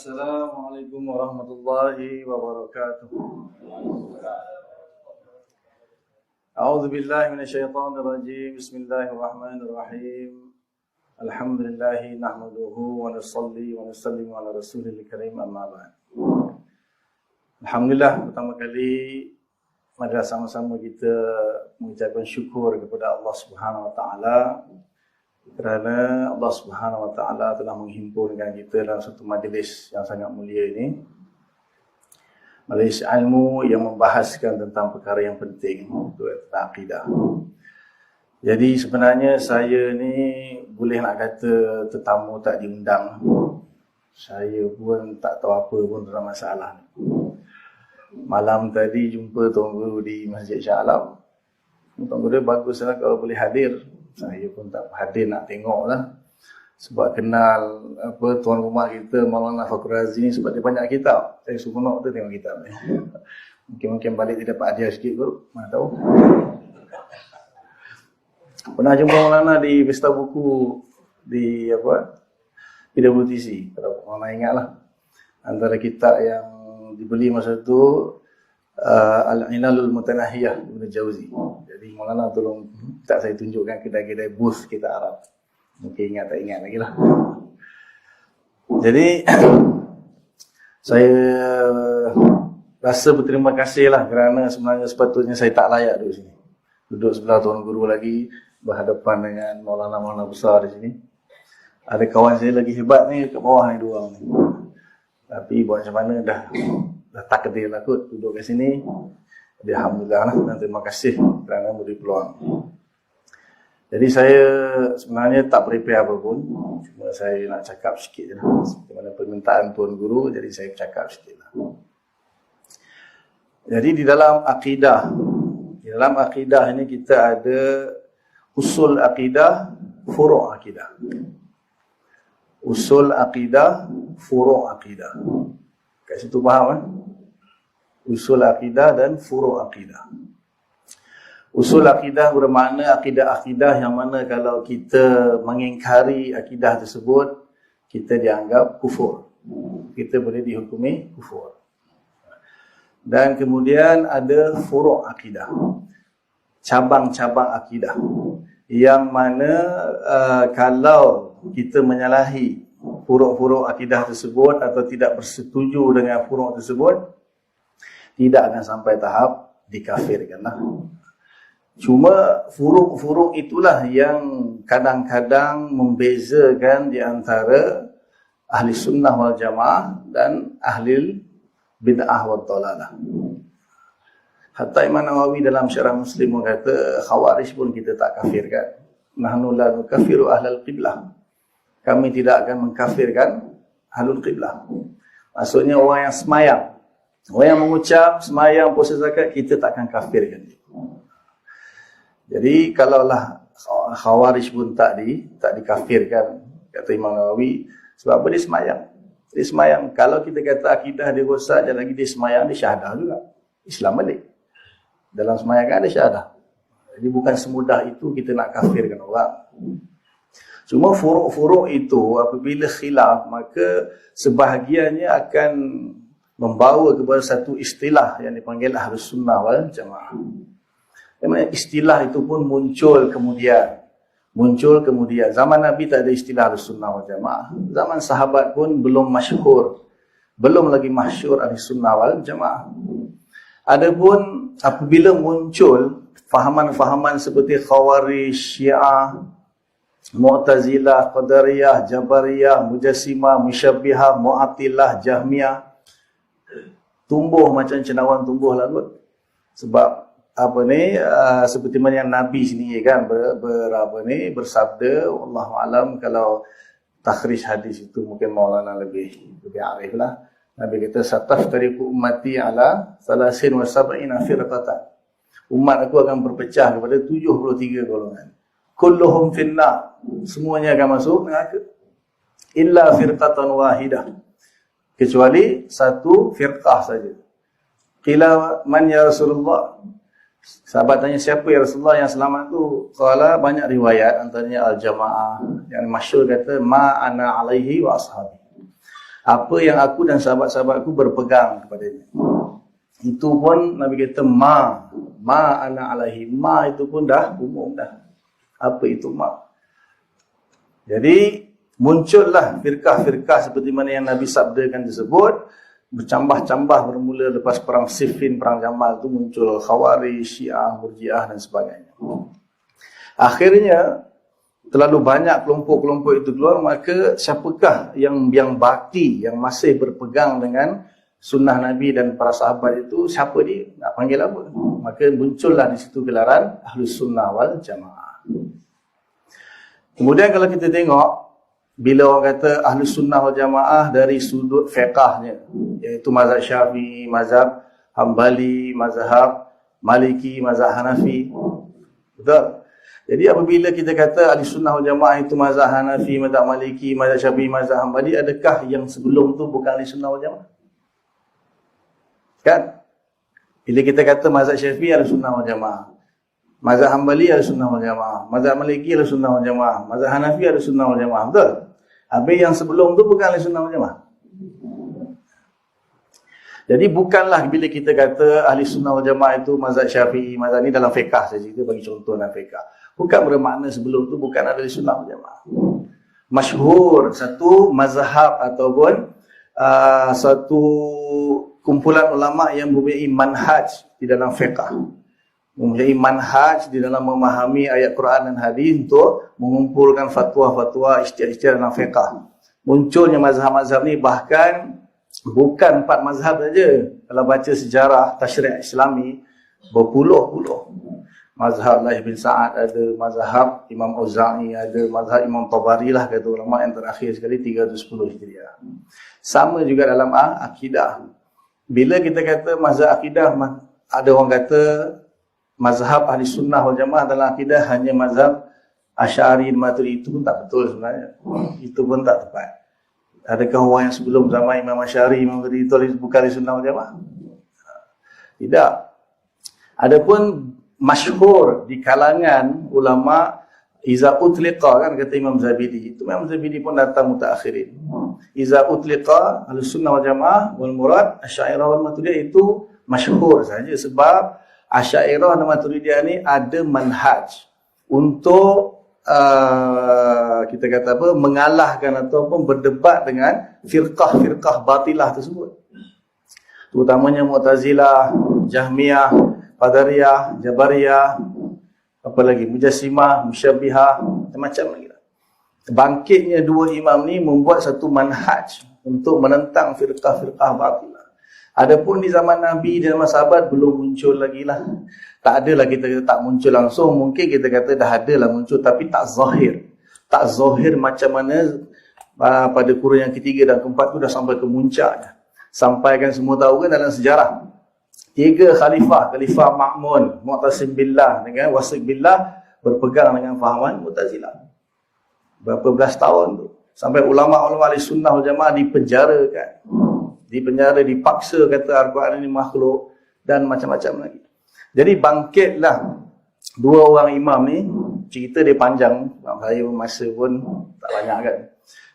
Assalamualaikum warahmatullahi wabarakatuh. A'udzu billahi minasyaitonir rajim. Bismillahirrahmanirrahim. Alhamdulillahi nahmaduhu wa nusalli wa nusallimu ala rasulil karim, amma ba'd. Alhamdulillah, pertama kali mari sama-sama kita mengucapkan syukur kepada Allah Subhanahu wa taala kerana Allah Subhanahu wa taala telah menghimpunkan kita dalam satu majlis yang sangat mulia ini. Majlis ilmu yang membahaskan tentang perkara yang penting, iaitu akidah. Jadi sebenarnya saya ni boleh nak kata tetamu tak diundang. Saya pun tak tahu apa pun dalam masalah ni. Malam tadi jumpa Tuan Guru di Masjid Shah Alam. Tuan Guru baguslah kalau boleh hadir. Saya pun tak hadir nak tengok lah. Sebab kenal tuan rumah kita Maulana Fakhr Razi ni sebab dia banyak kitab. Saya seronok tu tengok kitab ni. Mungkin balik dia dapat hadiah sikit kot, mana tahu. Pernah jumpa Maulana di pesta buku di PWTC, kalau Maulana ingat lah. Antara kitab yang dibeli masa tu Al-Ilalul Mutanahiyah Ibn Jauzi. Jadi Maulana tolong tak saya tunjukkan kedai-kedai booth kita Arab. Mungkin ingat tak ingat lagi lah. Jadi saya rasa berterima kasih lah kerana sebenarnya sepatutnya saya tak layak duduk sini. Duduk sebelah Tuan Guru lagi, berhadapan dengan Maulana-Maulana besar di sini. Ada kawan saya lagi hebat ni kat bawah ni dua orang ni. Tapi buat macam mana dah takdir lah kot duduk kat sini. Jadi alhamdulillah lah, dan terima kasih kerana beri peluang. Jadi saya sebenarnya tak prepare apa pun, cuma saya nak cakap sikit je lah. Seperti mana permintaan Tuan Guru, jadi saya cakap sikit lah. Jadi di dalam akidah ini kita ada usul akidah, furu' akidah. Usul akidah, furu' akidah. Kat situ faham kan? Usul akidah dan furu' akidah. Usul akidah bermakna akidah-akidah yang mana kalau kita mengingkari akidah tersebut, kita dianggap kufur. Kita boleh dihukumi kufur. Dan kemudian ada furu' akidah. Cabang-cabang akidah. Yang mana kalau kita menyalahi furu'-furu' akidah tersebut atau tidak bersetuju dengan furu' tersebut, tidak akan sampai tahap dikafirkanlah. Cuma furu'-furu' itulah yang kadang-kadang membezakan di antara ahli sunnah wal jamaah dan ahli bid'ah wal dalalah. Hatta Imam Nawawi dalam Syarah Muslim kata, Khawarij pun kita tak kafirkan. Nahnu la nukaffiru ahlal qiblah. Kami tidak akan mengkafirkan ahlul qiblah. Maksudnya orang yang semayang. Orang yang mengucap semayang, puasa, zakat, kita tak akan kafirkan dia. Jadi kalaulah Khawarij pun tak dikafirkan, kata Imam Nawawi, sebab apa dia semayang? Dia semayang. Kalau kita kata akidah dia rosak, dan lagi dia semayang, dia syahadah juga. Islam balik. Dalam semayang kan ada syahadah. Jadi bukan semudah itu kita nak kafirkan orang. Cuma furu'-furu' itu apabila khilaf, maka sebahagiannya akan membawa kepada satu istilah yang dipanggil Ahlus Sunnah wal Jamaah. Istilah itu pun muncul kemudian. Zaman Nabi tak ada istilah Ahlus Sunnah wal Jamaah. Zaman sahabat pun belum masyhur. Belum lagi masyhur Ahlus Sunnah wal Jamaah. Adapun apabila muncul fahaman-fahaman seperti Khawarij, Syiah, Mu'tazilah, Qadariyah, Jabariyah, Mujassimah, Musyabbihah, Mu'attilah, Jahmiyah, tumbuh macam cendawan tumbuh lah kot. Sebab seperti mana yang Nabi sini kan bersabda, wallahu alam, kalau takhrij hadis itu mungkin Maulana lebih arif lah. Nabi kata, sataftariqu ummati ala 73 firqatan. Umat aku akan berpecah kepada 73 golongan. Kulluhum finnar, semuanya akan masuk neraka. Illa firqatan wahidah, kecuali satu firqah saja. Qila man ya Rasulullah? Sahabat tanya, siapa ya Rasulullah yang selamat tu? Qala, banyak riwayat, antaranya Al-Jamaah yang masyhur kata ma ana alaihi wa ashabi. Apa yang aku dan sahabat-sahabatku berpegang kepadanya. Itu pun Nabi kata ma ana alaihi. Ma itu pun dah umum dah. Apa itu ma? Jadi muncullah firqah-firqah seperti mana yang Nabi sabdakan tersebut, bercambah-cambah bermula lepas perang Siffin, perang Jamal itu muncul Khawarij, Syiah, Murji'ah dan sebagainya. Akhirnya terlalu banyak kelompok-kelompok itu keluar, maka siapakah yang baki, yang masih berpegang dengan sunnah Nabi dan para sahabat itu, siapa dia? Nak panggil apa? Maka muncullah di situ gelaran Ahlus Sunnah wal Jamaah. Kemudian kalau kita tengok, bila orang kata Ahlus Sunnah wal Jamaah dari sudut fiqahnya, iaitu mazhab Syafi'i, mazhab Hambali, mazhab Maliki, mazhab Hanafi. Betul? Jadi apabila kita kata Ahlus Sunnah wal Jamaah itu mazhab Hanafi, mazhab Maliki, mazhab Syafi'i, mazhab Hambali, adakah yang sebelum tu bukan Ahlus Sunnah wal Jamaah? Kan? Bila kita kata mazhab Syafi'i Ahlus Sunnah wal Jamaah, mazhab Hambali Ahlus Sunnah wal Jamaah, mazhab Maliki Ahlus Sunnah wal Jamaah, mazhab Hanafi Ahlus Sunnah wal Jamaah, betul? Habis yang sebelum tu bukan Ahlus Sunnah wal Jamaah. Jadi bukanlah bila kita kata Ahli Sunnah wal Jamaah itu mazhab Syafi'i, mazhab ni dalam fiqah saja, kita bagi contoh dalam fiqah. Bukan bermakna sebelum tu bukan Ahli Sunnah wal Jamaah. Masyhur satu mazhab ataupun satu kumpulan ulama yang mempunyai manhaj di dalam fiqah. Mempunyai manhaj di dalam memahami ayat Quran dan hadis untuk mengumpulkan fatwa-fatwa ijtihad dalam fiqah. Munculnya mazhab-mazhab ni bahkan bukan 4 mazhab saja. Kalau baca sejarah tasyri' Islami, berpuluh-puluh. Mazhab Laith bin Sa'ad ada, mazhab Imam Auza'i ada, mazhab Imam Tabari lah kata ulama yang terakhir sekali 310 Hijriah. Sama juga dalam akidah. Bila kita kata mazhab akidah, ada orang kata mazhab Ahli Sunnah wal Jamaah dalam akidah hanya mazhab Asy'ari dan Maturidi. Itu pun tak betul sebenarnya. Itu pun tak tepat. Adakah orang yang sebelum zaman Imam Asy'ari, Imam Maturidi itu bukan Ahli Sunnah wal Jamaah? Tidak. Adapun masyhur di kalangan ulama, iza utliqa, kan kata Imam Zabidi. Itu Imam Zabidi pun datang mutaakhirin. Iza utliqa Ahlus Sunnah wal Jamaah wal murad Asy'ariyah wal Maturidiyah, itu masyhur saja sebab Asy'ariyah dan Maturidiyah ni ada manhaj untuk kita kata apa, mengalahkan ataupun berdebat dengan firqah-firqah batilah tersebut. Terutamanya Mu'tazilah, Jahmiyah, Qadariyah, Jabariyah, apa lagi, Mujassimah, Musyabbihah, macam-macam lagi. Bangkitnya dua imam ni membuat satu manhaj untuk menentang firqah-firqah batilah. Adapun di zaman Nabi dan sahabat belum muncul lagi lah. Tak adalah kita kata tak muncul langsung. Mungkin kita kata dah ada lah muncul, tapi tak zahir. Tak zahir macam mana pada kurun yang ketiga dan keempat tu dah sampai ke muncaknya. Sampai kan semua tahu kan dalam sejarah. 3 khalifah, Khalifah Ma'mun, Mu'tasim billah dengan Wasiq billah, berpegang dengan fahaman Mu'tazilah. Berapa belas tahun tu. Sampai ulama-ulama Ahli Sunnah wal Jamaah dipenjarakan. Dipenjara, dipaksa kata Al-Quran ini makhluk dan macam-macam lagi. Jadi bangkitlah dua orang imam ni, cerita dia panjang, saya masa pun tak banyak kan.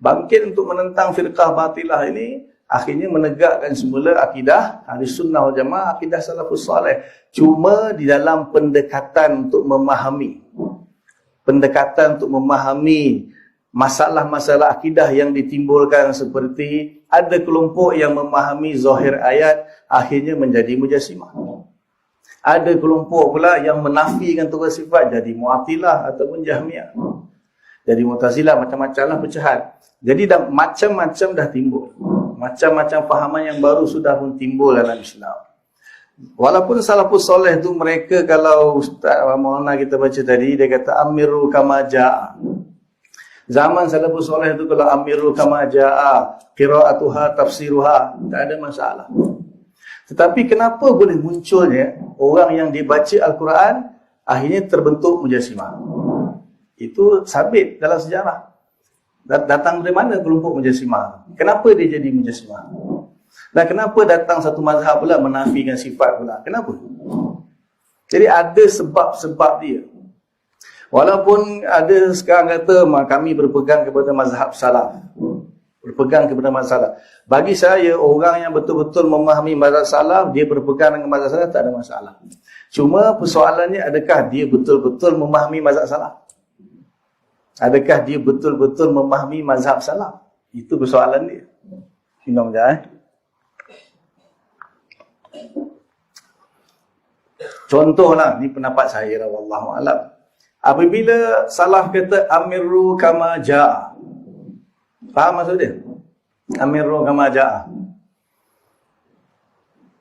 Bangkit untuk menentang firqah batilah ini, akhirnya menegakkan semula akidah Ahli Sunnah wal Jamaah, akidah salafus salih. Cuma di dalam pendekatan untuk memahami. Pendekatan untuk memahami masalah-masalah akidah yang ditimbulkan, seperti ada kelompok yang memahami zahir ayat akhirnya menjadi Mujassimah. Ada kelompok pula yang menafikan tugas sifat jadi Mu'attilah ataupun Jahmiyah. Jadi Mu'tazilah, macam-macam lah pecahan. Jadi dah macam-macam dah timbul. Macam-macam fahaman yang baru sudah pun timbul dalam Islam. Walaupun salafus soleh tu mereka, kalau Ustaz Maulana kita baca tadi, dia kata amiru kama ja'a. Zaman salafus soleh tu kalau amiru kama ja'a, qira'atuha, tafsiruha, tak ada masalah. Tetapi kenapa boleh munculnya orang yang dibaca Al-Quran akhirnya terbentuk Mujassimah? Itu sabit dalam sejarah. Datang dari mana kelompok Mujassimah? Kenapa dia jadi Mujassimah? Dan kenapa datang satu mazhab pula menafikan sifat pula? Kenapa? Jadi ada sebab-sebab dia. Walaupun ada sekarang kata kami berpegang kepada mazhab salaf. berpegang kepada mazhab salaf. Bagi saya, orang yang betul-betul memahami mazhab salaf, dia berpegang dengan mazhab salaf, tak ada masalah. Cuma persoalannya, adakah dia betul-betul memahami mazhab salaf? Adakah dia betul-betul memahami mazhab salaf? Itu persoalan dia. Minum je, Contohlah, ni pendapat saya lah, wallahu alam. Apabila salaf kata amiru kama ja'a. Faham maksud dia? Amiru kama ja'a.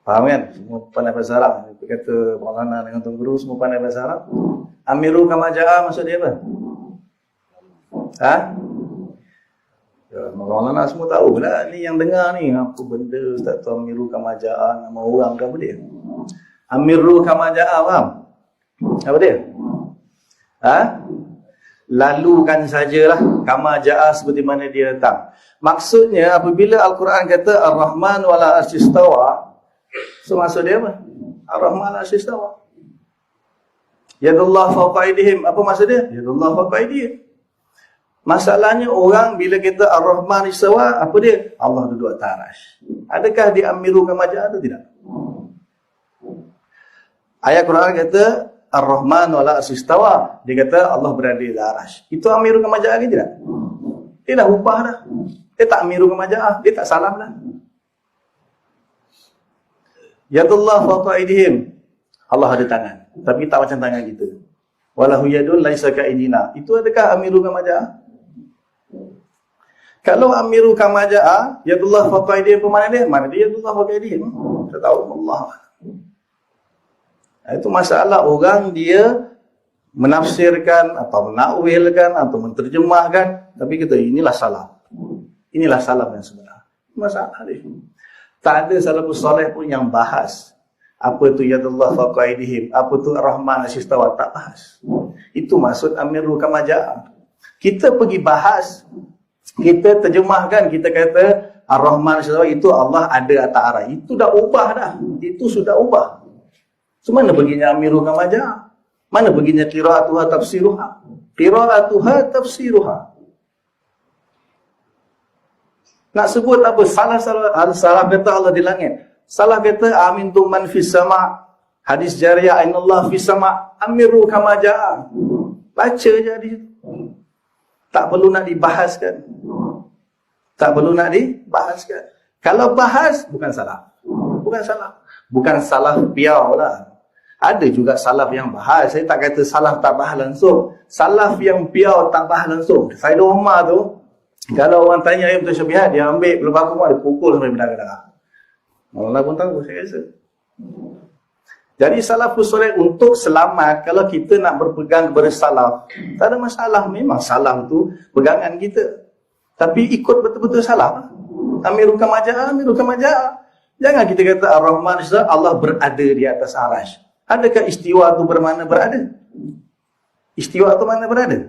Faham kan? Semua pandai bahasa Arab. Dia kata Maulana dengan Tuan Guru semua pandai bahasa Arab. Amiru kama ja'a maksud dia apa? Ha? Ya, Maulana semua tahu lah. Ni yang dengar ni, apa benda Ustaz tu amiru kama ja'a, nama orang ke apa dia? Amiru kama ja'a, faham? Apa dia? Ha? Lalukan sajalah kama ja'a seperti mana dia datang. Maksudnya apabila Al-Quran kata Ar-Rahman wala asyistawa, so maksud dia apa? Ar-Rahman wala asyistawa. Yadullah fawqa aydihim, apa maksud dia? Yadullah fawqa aydihim. Masalahnya orang bila kita Ar-Rahman istawa, apa dia? Allah duduk atas arasy. Adakah dia amiru kama ja'a atau tidak? Ayat Quran kata Ar-Rahman wala asistawa. Dia kata Allah berada di arasy. Itu amiru kama ja'a ke tidak? Dia dah ubah dah. Dia tak amiru kama ja'a. Dia tak salam dah. Yadullah fawqa aydihim. Allah ada tangan. Tapi tak macam tangan kita. Walahu yadun laisa ka'idina. Itu adakah amiru kama ja'a? Kalau amiru kama ja'a, yadullah fawqa aydihim, mana dia? Mana dia yadullah fawqa aydihim? Tak tahu Allah. Itu masalah orang dia menafsirkan atau menakwilkan atau menterjemahkan, tapi kita inilah salah. Inilah salaf yang sebenar. Masalah dia. Tak ada salafus salih pun yang bahas apa tu yadullah fawqa aydihim, apa tu Ar-Rahman istawa, tak bahas. Itu maksud amiru kama ja'a. Kita pergi bahas, kita terjemahkan, kita kata Ar-Rahman istawa itu Allah ada atas arasy. Itu dah ubah dah. Itu sudah ubah. So, mana baginya amiru kama ja'a? Mana baginya qira'atuha tafsiruha? Qira'atuha tafsiruha. Nak sebut apa? Salah kata Allah di langit. Salah kata amintum man fis sama'. Hadis jariyah ainallah fis sama'. Amiru kama ja'a. Baca je di situ. Tak perlu nak dibahaskan. Tak perlu nak dibahaskan. Kalau bahas, bukan salah. Bukan salah. Bukan salah piau lah. Ada juga salaf yang bahas. Saya tak kata salaf tak bahas langsung. Salaf yang piau tak bahas langsung. Faedah Umar tu, kalau orang tanya ayat mutasyabihat, dia ambil pelebah kumar, dia pukul sampai berdarah-darah. Allah pun tahu, saya rasa. Jadi salafus soleh untuk selamat, kalau kita nak berpegang kepada salaf, tak ada masalah. Memang salaf tu pegangan kita. Tapi ikut betul-betul salaf. Amiru kama ja'a, amiru kama ja'a. Jangan kita kata Ar-Rahman istawa, Allah berada di atas arasy. Adakah istiwa itu bermakna berada? Istiwa itu mana berada?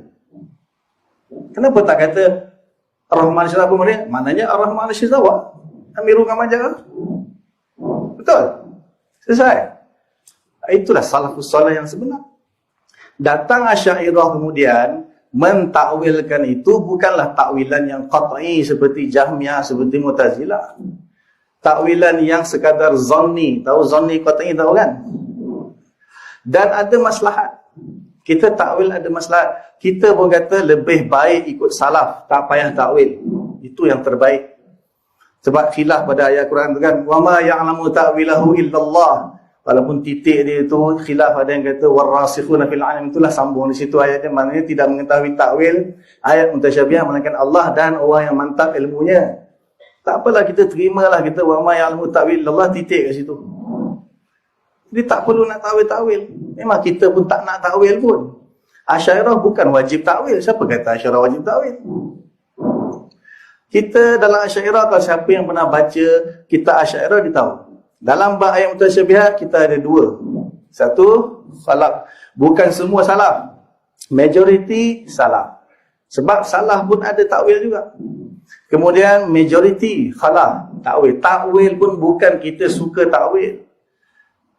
Kenapa tak kata Ar-Rahman istawa apa maknanya? Maknanya Ar-Rahman istawa. Amiru kama ja'a. Betul? Selesai. Itulah salafus salih yang sebenar. Datang Asy'ariyah kemudian mentakwilkan itu bukanlah takwilan yang qat'i seperti Jahmiyah, seperti Mu'tazilah. Takwilan yang sekadar zanni. Tahu zanni qat'i tahu kan? Dan ada maslahat. Kita takwil ada maslahat. Kita pun kata lebih baik ikut salaf, tak payah takwil. Itu yang terbaik. Sebab khilaf pada ayat Quran tu kan, wa ma ya'lamu ta'wilahu illallah. Walaupun titik dia itu khilaf, ada yang kata warasikhuna fil 'ilm, itulah sambung di situ ayatnya, maknanya tidak mengetahui takwil ayat mutasyabihat melainkan Allah dan orang yang mantap ilmunya. Tak apalah, kita terimalah, kita wa ma ya'lamu ta'wil illallah, titik kat situ. Jadi tak perlu nak takwil-takwil. Memang kita pun tak nak takwil pun. Asy'ariyah bukan wajib takwil. Siapa kata Asy'ariyah wajib takwil? Kita dalam Asy'ariyah, kalau siapa yang pernah baca kitab Asy'ariyah, dia tahu. Dalam bab ayat mutasyabihat kita ada dua. Satu, salaf. Bukan semua salaf. Majority salaf. Sebab salaf pun ada takwil juga. Kemudian majority khalaf, takwil. Takwil pun bukan kita suka takwil.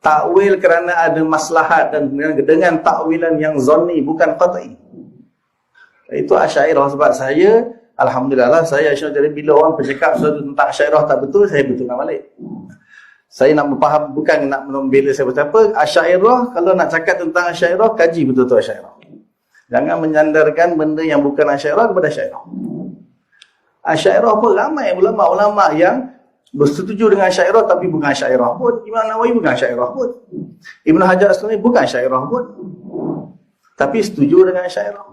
Takwil kerana ada maslahat dan dengan takwilan yang zanni, bukan qat'i. Itu Asy'ariyah. Sebab saya Alhamdulillah saya Asy'ari, bila orang bercakap sesuatu tentang Asy'ariyah tak betul, saya betulkan balik. Saya nak memfaham, bukan nak membela saya apa. Asy'ariyah, kalau nak cakap tentang Asy'ariyah, kaji betul-betul Asy'ariyah. Jangan menyandarkan benda yang bukan Asy'ariyah kepada Asy'ariyah. Asy'ariyah pun ramai ulama-ulama yang bersetuju dengan Asy'ariyah tapi bukan Asy'ariyah pun. Imam Nawawi bukan Asy'ariyah pun. Ibn Hajar Asqalani bukan Asy'ariyah pun. Tapi setuju dengan Asy'ariyah.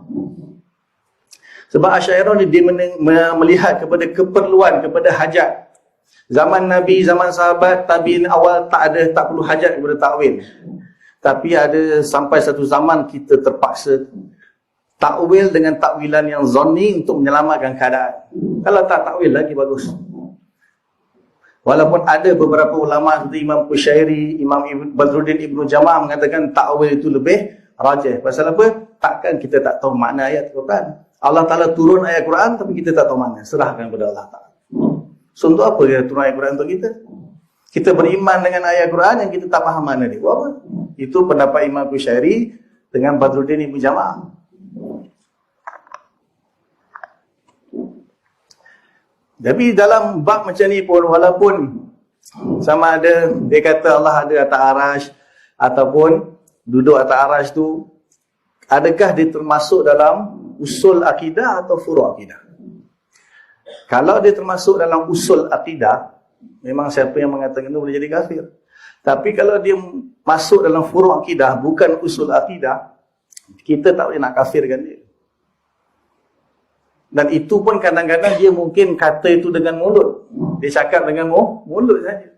Sebab Asy'ariyah ni dia melihat kepada keperluan, kepada hajat. Zaman Nabi, zaman sahabat, tabi'in awal tak perlu hajat kepada takwil. Tapi ada sampai satu zaman kita terpaksa takwil dengan takwilan yang zanni untuk menyelamatkan keadaan. Kalau tak takwil lagi bagus. Walaupun ada beberapa ulama seperti Imam Qushairi, Imam Badruddin Ibnu Jama'ah mengatakan takwil itu lebih rajih. Pasal apa? Takkan kita tak tahu makna ayat Al-Quran. Allah Ta'ala turun ayat Quran tapi kita tak tahu makna. Serahkan kepada Allah Ta'ala. So untuk apa dia turun ayat Quran untuk kita? Kita beriman dengan ayat Quran yang kita tak faham makna dia. Buat apa? Itu pendapat Imam Qushairi dengan Badruddin Ibnu Jama'ah. Tapi dalam bab macam ni pun, walaupun sama ada dia kata Allah ada atas arash ataupun duduk atas arash tu, adakah dia termasuk dalam usul akidah atau furu' akidah? Kalau dia termasuk dalam usul akidah, memang siapa yang mengatakan itu boleh jadi kafir. Tapi kalau dia masuk dalam furu' akidah, bukan usul akidah, kita tak boleh nak kafirkan dia. Dan itu pun kadang-kadang dia mungkin kata itu dengan mulut. Dia cakap dengan mulut saja.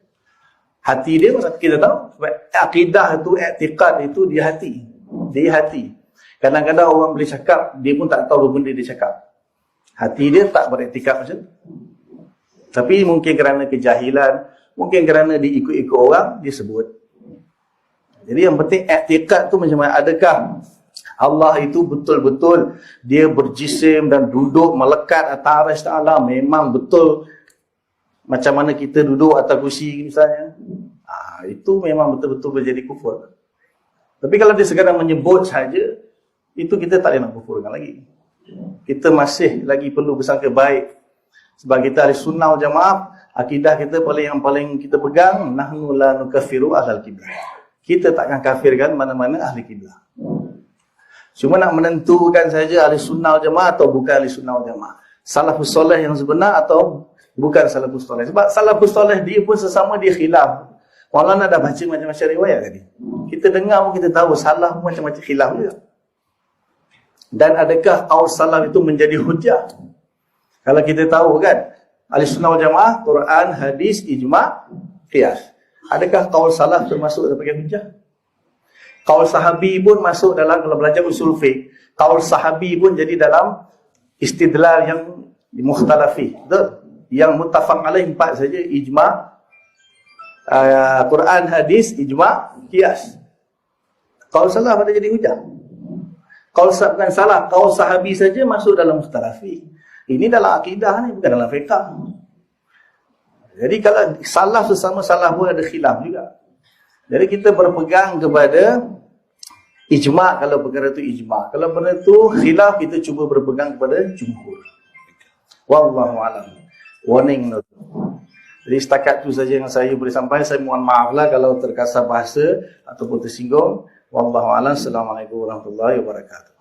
Hati dia mana kita tahu. Sebab akidah itu, i'tiqad itu di hati. Di hati. Kadang-kadang orang boleh cakap, dia pun tak tahu apa benda dia cakap. Hati dia tak beriktikad macam tu. Tapi mungkin kerana kejahilan, mungkin kerana diikut-ikut orang, dia sebut. Jadi yang penting i'tiqad tu macam mana? Adakah Allah itu betul-betul dia berjisim dan duduk melekat atas arash ta'ala, memang betul macam mana kita duduk atas kursi misalnya? Itu memang betul-betul menjadi kufur. Tapi kalau dia sekadar menyebut saja, itu kita tak boleh nak kufurkan lagi. Kita masih lagi perlu bersangka baik. Sebab kita ahli sunnah wal jamaah, akidah kita yang paling kita pegang, nahnu la nukaffiru ahlal qiblah. Kita takkan kafirkan mana-mana ahli qiblah. Cuma nak menentukan saja ahli sunnah wal jamaah atau bukan ahli sunnah wal jamaah. Salafus soleh yang sebenar atau bukan salafus soleh. Sebab salafus soleh dia pun sesama dia khilaf. Maulana dah baca macam-macam riwayat tadi. Kita dengar pun kita tahu salah pun macam-macam khilaf juga. Dan adakah qaul salaf itu menjadi hujah? Kalau kita tahu kan, ahli sunnah wal jamaah, Quran, hadis, ijma', qiyas. Adakah qaul salaf termasuk sebagai hujah? Qaul sahabi pun masuk dalam, kalau belajar usul fiqh, qaul sahabi pun jadi dalam istidlal yang mukhtalafi. Betul? Yang muttafaq alaih 4 saja, ijma', Quran, hadis, ijma', qiyas. Qaul salaf ada jadi hujah. Qaul bukan salah, qaul sahabi saja masuk dalam mukhtalafi. Ini dalam akidah ni, bukan dalam fiqh. Jadi kalau salaf sesama salaf pun ada khilaf juga. Jadi kita berpegang kepada ijma' kalau perkara itu ijma'. Kalau benda itu khilaf, kita cuba berpegang kepada jumhur. Wallahu a'lam. Warning note. Jadi setakat itu saja yang saya boleh sampaikan. Saya mohon maaflah kalau terkasar bahasa ataupun tersinggung. Wallahu a'lam. Assalamualaikum warahmatullahi wabarakatuh.